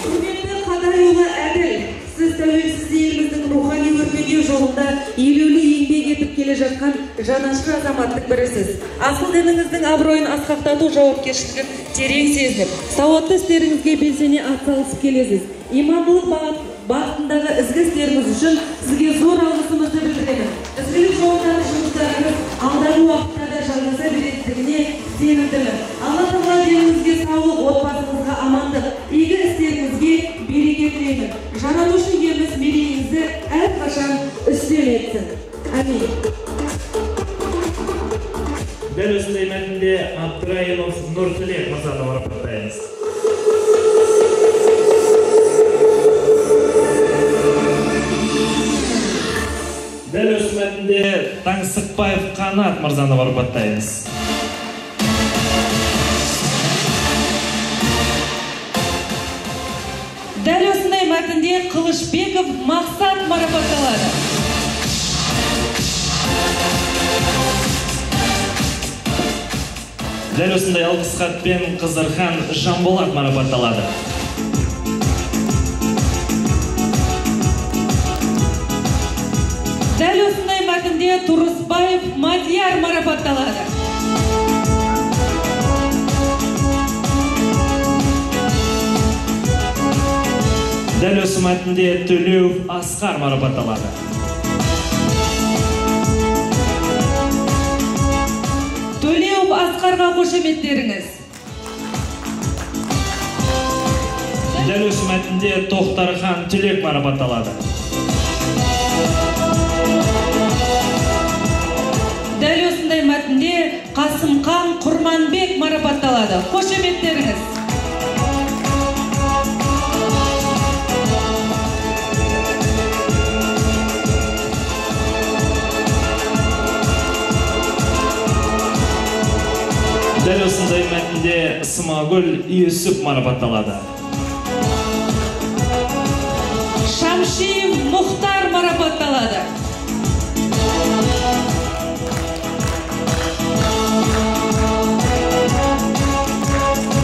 Құрметті Қадайұлы Әділ, сіз тәуелсіз еліміздің рухани өркендеу жолында елеулі еңбек етіп келе жатқан жанашыр азаматтың бірісіз. Асыл дініңіздің абыройын асқақтату жауапкершілігін терең сезініп, сауатты істеріңізге белсене атсалысып келесіз. Имандылық бағытындағы ізгі істеріңіз үшін сізге зор алғысымызды білдіремін. Ізгілік жолындағы жұмыстарыңыз алдағы уақытта да жалғаса беретіндігіне сенімдімін. Алла тағала деніңізге саулық, отбасыңызға амандық, игі істеріңізге береке тілеймін. Жаратушы иеміз мерейіңізді әрқашан үстем етсін. Амин. Дәл осындай мәтінде Абдырайымов Нұртілек мырзаны марапаттаймыз. Дәл осы мәтінде Таңсықбаев Қанат мырзаны марапаттаймыз. Дәл осындай мәтінде Қылышбеков Мақсат марапатталады. Дәл осындай алғыс хатпен Қызырхан Жанболат марапатталады. Дәл осындай мәтінде Тұрысбаев Мадияр марапатталады. Дәл осы мәтінде Төлеуов Асқар марапатталады. Төлеуов Асқарға қошеметтеріңіз. Дәл осы мәтінде Тоқтархан Түлек марапатталады. Дәл осындай мәтінде Қасымхан Құрманбек марапатталады. Қошеметтеріңіз. Дәл осындай мәтінде Смагүл Юсуп марапатталады. Шамшиев Мұхтар марапатталады.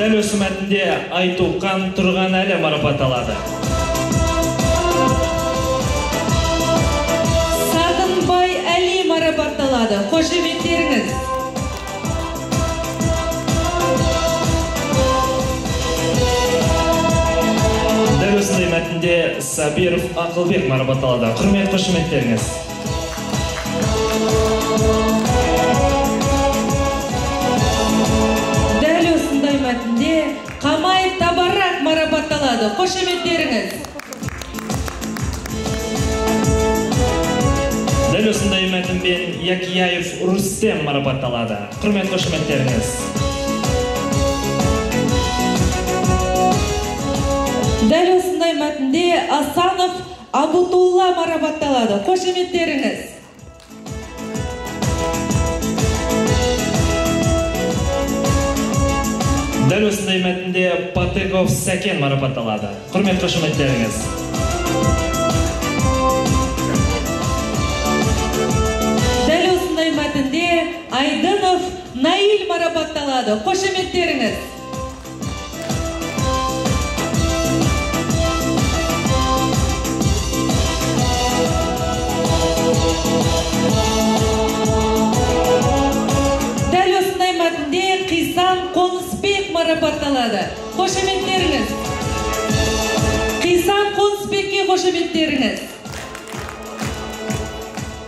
Дәл осы мәтінде Айтуқан Тұрғанәлі марапатталады. Сағынбай Әли марапатталады. Қошеметтеріңіз. Дәл осындай мәтінде Сабиров Ақылбек марапатталады. Құрмет, қошеметтеріңіз. Дәл осындай мәтінде Қамай Табарак марапатталады. Қошеметтеріңіз. Дәл осындай мәтінбен Якияев Рустем марапатталады. Құрмет, қошеметтеріңіз. Дәл осындай мәтінде Асанов Абутулла марапатталады. Қошеметтеріңіз. Дәл осындай мәтінде Патыков Сәкен марапатталады. Құрмет, қошеметтеріңіз. Дәл осындай мәтінде Айдынов Наиль марапатталады. Қошеметтеріңіз. Дәл осындай мәтінде Қисан Қонысбек марапатталады. Қошеметтеріңіз. Қисан Қонысбекке қошеметтеріңіз.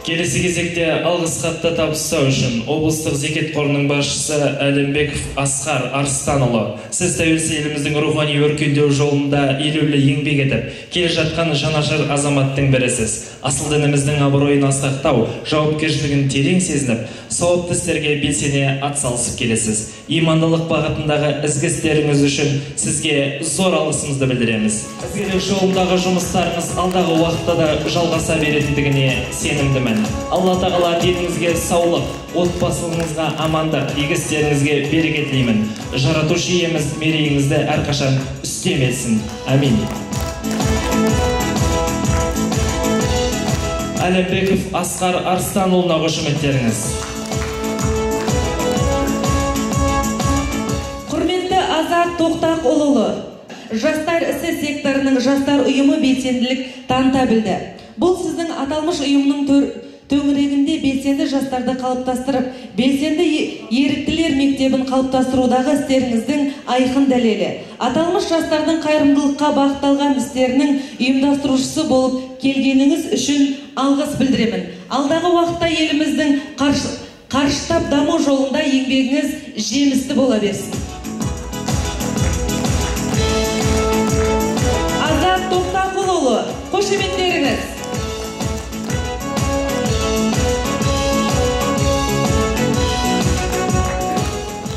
Келесі кезекте алғыс хатты табыстау үшін облыстық зекет қорының басшысы Әлімбеков Асқар Арыстанұлы, сіз тәуелсіз еліміздің рухани өркендеу жолында елеулі еңбек етіп, келе жатқан жанашыр азаматтың бірісіз. Асыл дініміздің абыройын асқақтау, жауапкершілігін терең сезініп, сауапты істерге белсене атсалысып келесіз. Имандылық бағытындағы ізгі істеріңіз үшін сізге зор алғысымызды білдіреміз. Ізгілік жолындағы жұмыстарыңыз алдағы уақытта да жалғаса беретіндігіне сенімдімін. Алла тағала деніңізге саулық, отбасыңызға амандық, игі істеріңізге береке тілеймін. Жаратушы иеміз мерейіңізді әрқашан үстем етсін. Амин. Әлімбеков Асқар Арыстанұлына қошеметтеріңіз. Құрметті Азат Тоқтақұлы, жастар ісі секторының жастар ұйымы белсенділік таныта білді. Бұл сіздің аталмыш ұйымның төңірегінде белсенді жастарды қалыптастырып, белсенді еріктілер мектебін қалыптастырудағы істеріңіздің айқын дәлелі. Аталмыш жастардың қайырымдылыққа бағытталған істерінің ұйымдастырушысы болып келгеніңіз үшін алғыс білдіремін. Алдағы уақытта еліміздің қарыштап даму жолында еңбегіңіз жемісті бола берсін. Азат Тоқтақұлұлы, қошеметтеріңіз.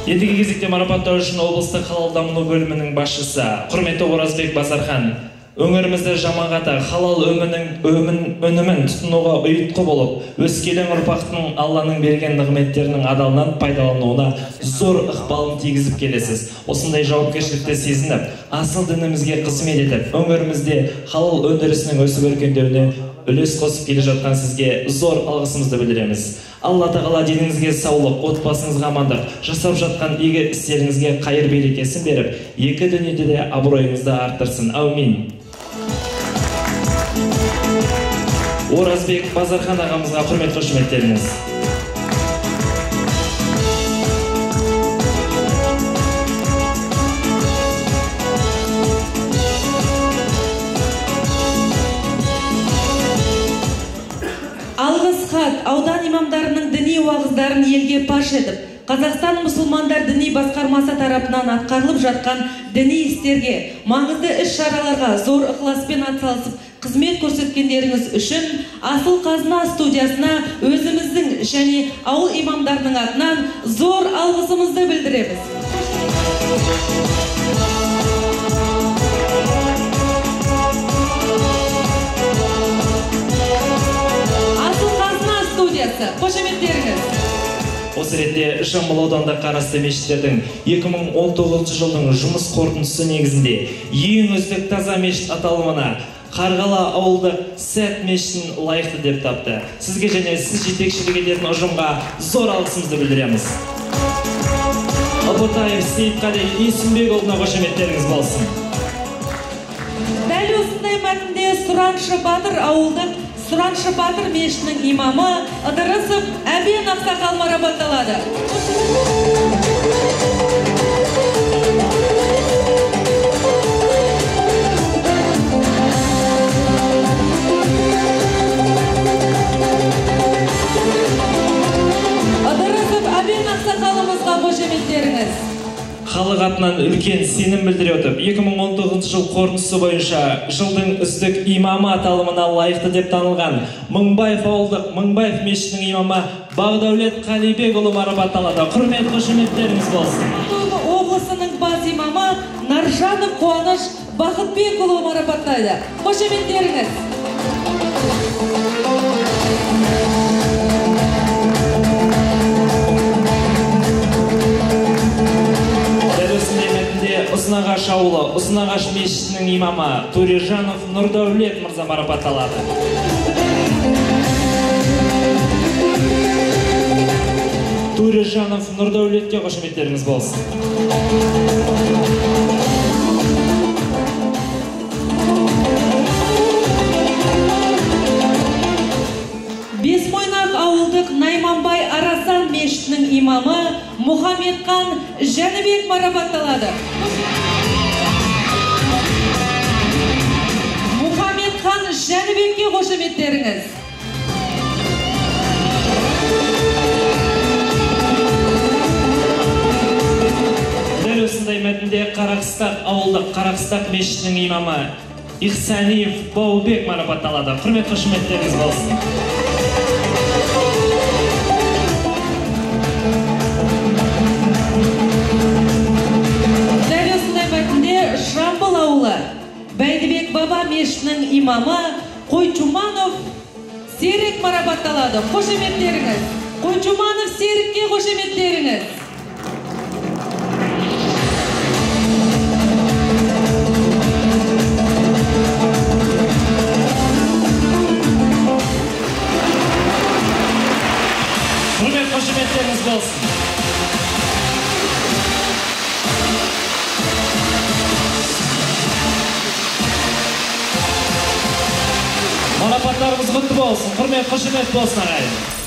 Ендігі кезекте марапаттау үшін облыстық халал даму бөлімінің басшысы құрметті Оразбек Базархан өңірімізді жамағаты халал өнімін тұтынуға ұйытқы болып, өскелең ұрпақтың Алланың берген нығметтерінің адалынан пайдалануына зор ықпалын тигізіп келесіз. Осындай жауапкершілікті сезініп, асыл дінімізге қызмет етіп, өңірімізде халал өндірісінің өсіп өркендеуіне үлес қосып келе жатқан сізге зор алғысымызды білдіреміз. Алла тағала деніңізге саулық, отбасыңызға амандық, жасап жатқан игі істеріңізге қайыр берекесін беріп, екі дүниеде де абыройыңызды арттырсын. Аумин. Оразбек Базархан ағамызға құрмет қошеметтеріңіз. Алғыс хат аудан имамдарының діни уағыздарын елге паш етіп, Қазақстан мұсылмандар діни басқармасы тарапынан атқарылып жатқан діни істерге, маңызды іс-шараларға зор ықыласпен атсалысып, қызмет көрсеткендеріңіз үшін Асыл Қазына студиясына өзіміздің және ауыл имамдарының атынан зор алғысымызды білдіреміз. Қошеметтеріңіз. Осы ретте Жамбыл ауданында қарасты мешіттердің 2019 жылдың жұмыс қорытындысы негізінде ең үздік таза мешіт аталымына Қарғала ауылдық Сәт мешітін лайықты деп тапты. Сізге және сіз жетекшілік ететін ұжымға зор алғысымызды білдіреміз. Абутаев Сейітқали Есімбекұлына қошеметтеріңіз болсын. Дәл осындай мәтінде Сұраншы Батыр ауылдық Сұраншы Батыр мешітінің имамы Ыдырысов Әбен Ақсақал марапатталады. Ыдырысов Әбен Ақсақалымызға қошеметтеріңіз. Халық атынан үлкен сенім білдіре отырып, 2019 жыл қорытындысы бойынша жылдың үздік имамы аталымына лайықты деп танылған Мыңбаев ауылдық Мыңбаев мешітінің имамы Бағдәулет Қалибекұлы марапатталады. Құрмет қошеметтеріңіз болсын. Облысының бас имамы Наржанов Қуаныш Бақытбекұлы марапаттайды. Қошеметтеріңіз. Ұзынағаш ауылы, Ұзынағаш мешітінің имамы Турежанов Нұрдәулет мырза марапатталады. Турежанов Нұрдәулетке қошеметтеріңіз болсын. Бесмойнақ ауылдық Найманбай Арасан мешітінің имамы Мұхамедхан Жәнібек марапатталады. Мұхамедхан Жәнібекке қошеметтеріңіз. Дәл осындай мәтінде Қарақыстақ ауылдық Қарақыстақ мешітінің имамы Ихсаниев Баубек марапатталады. Құрмет қошеметтеріңіз болсын. Жамбыл ауылы Бәйдібек баба мешітінің имамы Қойчуманов Серік марапатталады. Қошеметтеріңіз. Қойчуманов Серікке қошеметтеріңіз. Құрмет қошеметтеріңіз болсын. Марапаттарымыз құтты болсын, құрмет қошемет болсын ағайын.